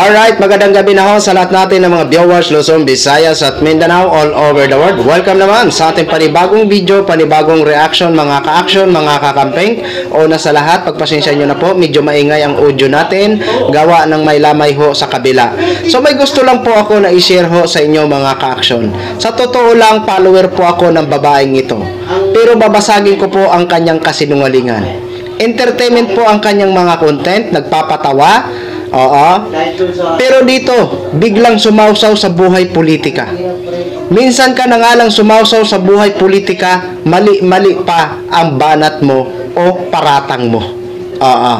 Alright, magandang gabi na ho sa lahat natin ng mga viewers Luzon, Visayas at Mindanao all over the world. Welcome naman sa ating panibagong video, panibagong reaction, mga ka-action, mga kakamping. Una sa lahat, pagpasensya nyo na po, medyo maingay ang audio natin, gawa ng may lamay ho sa kabila. So may gusto lang po ako na i-share ho sa inyo mga ka-action. Sa totoo lang, follower po ako ng babaeng ito. Pero babasagin ko po ang kanyang kasinungalingan. Entertainment po ang kanyang mga content, nagpapatawa. Oo. Pero dito, biglang sumausaw sa buhay politika. Minsan ka na nga lang sumausaw sa buhay politika, mali-mali pa ang banat mo o paratang mo. Oo.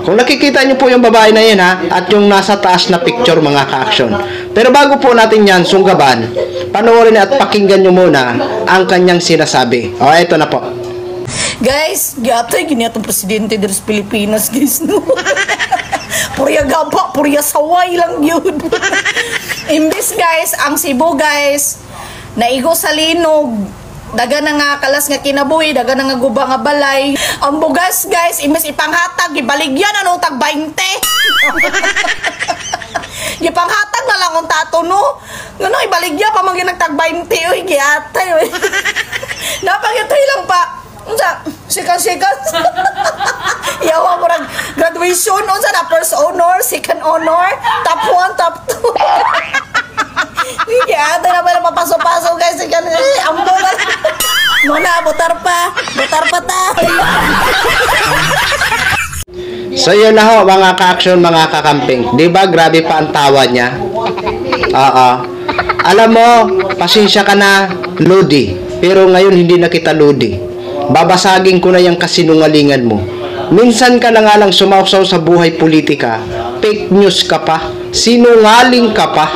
Kung nakikita nyo po yung babae na yan ha, at yung nasa taas na picture mga ka-action. Pero bago po natin yan sunggaban, panoorin at pakinggan nyo muna ang kanyang sinasabi. Ito na po. Guys, gatay gini atong presidente dari Pilipinas, guys, no. Purya gaba, purya saway lang yun. Imbis guys, ang Cebu guys, naigo sa linog, daga na nga kalas nga kinabuhi, daga na nga guba nga balay. Ang bugas guys, imbis ipanghatag, ibaligyan anong tag 20. Ipanghatag na lang ang tato, no. Ngano, ibaligyan pa maging nagtag 20, uy, giatay, uy. Napagitoy lang pa. Unsa, sikan-sikan. Yawa mo rag graduation, unsa na first honor, second honor, top 1, top 2. Kaya na pala mapaso-paso guys, sikan ambo na. Muna butar pa ta. So yun na ho mga ka-action, mga kakamping. Diba grabe pa ang tawa niya? Alam mo, pasensya ka na, Lodi. Pero ngayon hindi na kita Lodi. Babasagin ko na yung kasinungalingan mo. Minsan ka na nga lang sumausaw sa buhay politika. Fake news ka pa. Sinungaling ka pa.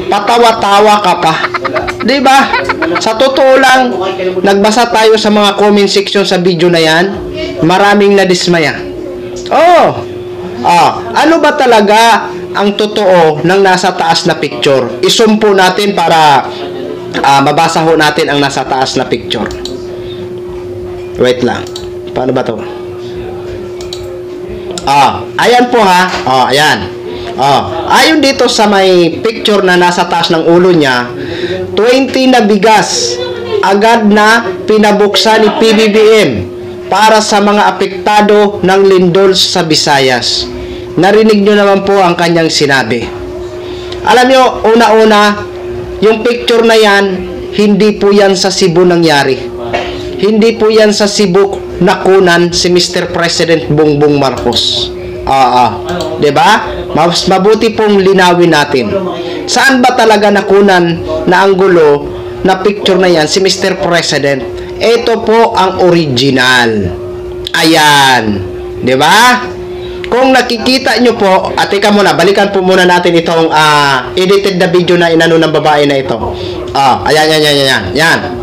Patawa-tawa ka pa. Diba? Sa totoo lang, nagbasa tayo sa mga comment section sa video na yan. Maraming nadismaya. Ano ba talaga ang totoo ng nasa taas na picture? Isumpo natin para mabasa ho natin ang nasa taas na picture. Wait lang. Paano ba to? Ayan po ha. Ayan. Ayon dito sa may picture na nasa taas ng ulo niya, 20 na bigas agad na pinabuksan ni PBBM para sa mga apektado ng lindol sa Visayas. Narinig nyo naman po ang kanyang sinabi. Alam nyo, una-una, yung picture na yan, hindi po yan sa Cebu nangyari. Hindi po yan sa Cebu nakunan si Mr. President Bongbong Marcos. Diba? Mas mabuti pong linawin natin. Saan ba talaga nakunan na anggulo na picture na yan si Mr. President? Ito po ang original. Ayan. Diba? Kung nakikita nyo po, teka muna, balikan po muna natin itong edited na video na inano ng babae na ito. Ayan.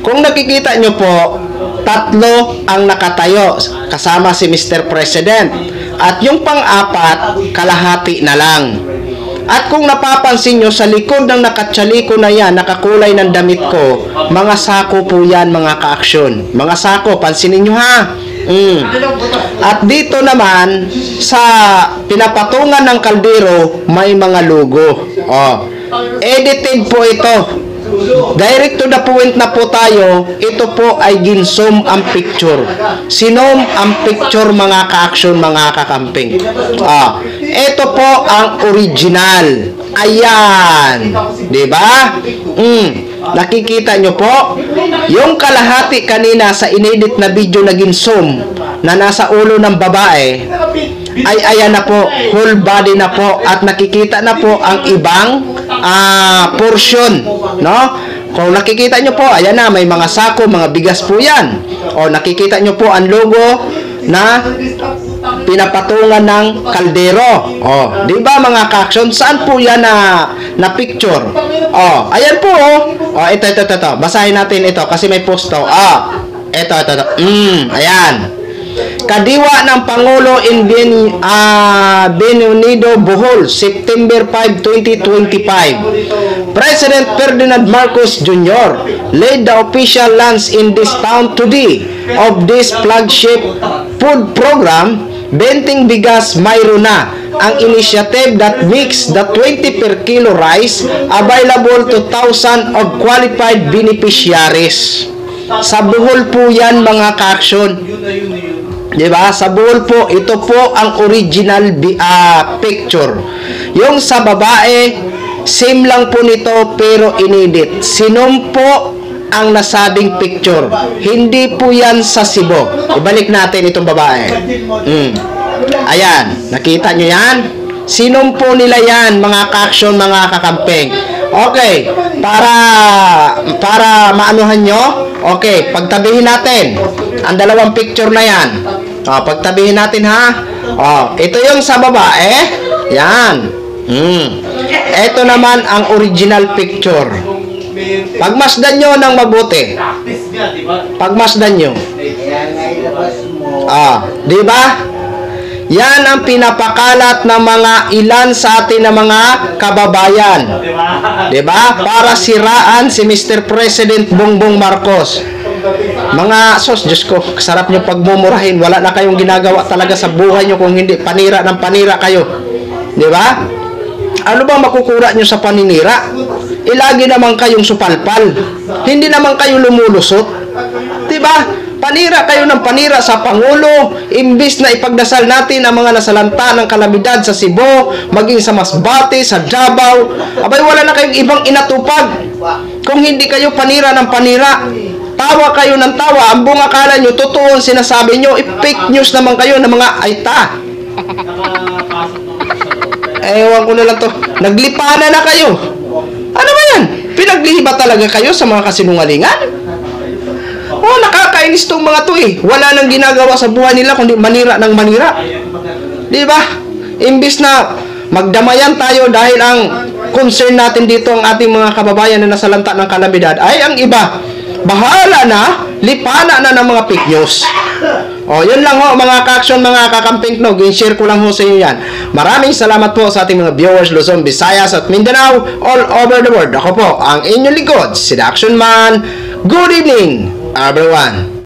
Kung nakikita nyo po, tatlo ang nakatayo kasama si Mr. President. At yung pang-apat, kalahati na lang. At kung napapansin nyo, sa likod ng nakatsaliko na yan, nakakulay ng damit ko, mga sako po yan mga ka-aksyon. Mga sako, pansinin nyo ha. At dito naman, sa pinapatungan ng kaldero, may mga logo. Edited po ito. Direct to the point na po tayo. Ito po ay ginsom ang picture. Sinom ang picture mga ka-action, mga kakamping. Ito po ang original. Ayan. Diba? Nakikita nyo po yung kalahati kanina sa inedit na video na ginsom na nasa ulo ng babae ay ayan na po, whole body na po, at nakikita na po ang ibang portion, no? Kung nakikita nyo po, ayan na, may mga sako, mga bigas po yan. Nakikita nyo po ang logo na pinapatungan ng kaldero. Di ba mga ka-action? Saan po yan na picture? Ayan po. Ito. Basahin natin ito kasi may post to. Ito. Ayan. Kadiwa ng Pangulo in Bienvenido, Bohol, September 5, 2025. President Ferdinand Marcos Jr. led the official lunch in this town today of this flagship food program, Benting Bigas Mayroon na, ang initiative that makes the 20 per kilo rice available to thousands of qualified beneficiaries. Sa Bohol po yan mga ka-action. Diba? Sa Bohol po, ito po ang original picture. Yung sa babae, same lang po nito pero inedit. Sinumpo ang nasabing picture. Hindi po yan sa Cebu. Ibalik natin itong babae. Ayan, nakita nyo yan? Sinumpo nila yan, mga ka-action, mga kakampeng. Okay, para maanuhan nyo, okay, pagtabihin natin ang dalawang picture na yan. Pagtabihin natin ha. Ito yung sa babae. Yan. Ito naman ang original picture. Pagmasdan nyo ng mabuti. Pagmasdan nyo. Di ba? Yan ang pinapakalat ng mga ilan sa atin na mga kababayan. Di ba? Para siraan si Mr. President Bongbong Marcos. Mga Diyos ko, sarap nyo pagmumurahin. Wala na kayong ginagawa talaga sa buhay nyo kung hindi panira ng panira kayo. Di ba? Ano bang makukura nyo sa paninira? Lagi naman kayong supalpal. Hindi naman kayo lumulusot. Diba? Panira kayo ng panira sa Pangulo. Imbis na ipagdasal natin ang mga nasalanta ng kalamidad sa Cebu, maging sa Masbate, sa Davao. Abay, wala na kayong ibang inatupag. Kung hindi kayo panira ng panira, tawa kayo ng tawa. Ang buong akala nyo, totoo ang sinasabi nyo. Fake news naman kayo ng mga aita. Ewan ko na lang to. Naglipana na kayo. Ano ba yan? Pinaglihiba talaga kayo sa mga kasinungalingan? Nakakainis tong mga to eh. Wala nang ginagawa sa buhay nila kundi manira ng manira. Di ba? Imbis na magdamayan tayo dahil ang concern natin dito ang ating mga kababayan na nasalanta ng kalamidad, ay ang iba, bahala na, lipana na ng mga fake news. Yun lang ho mga ka-action, mga kakamping no. Share ko lang ho sa inyo yan. Maraming salamat po sa ating mga viewers Luzon, Visayas at Mindanao all over the world. Ako po ang inyong lingkod, si The Action Man. Good evening, everyone.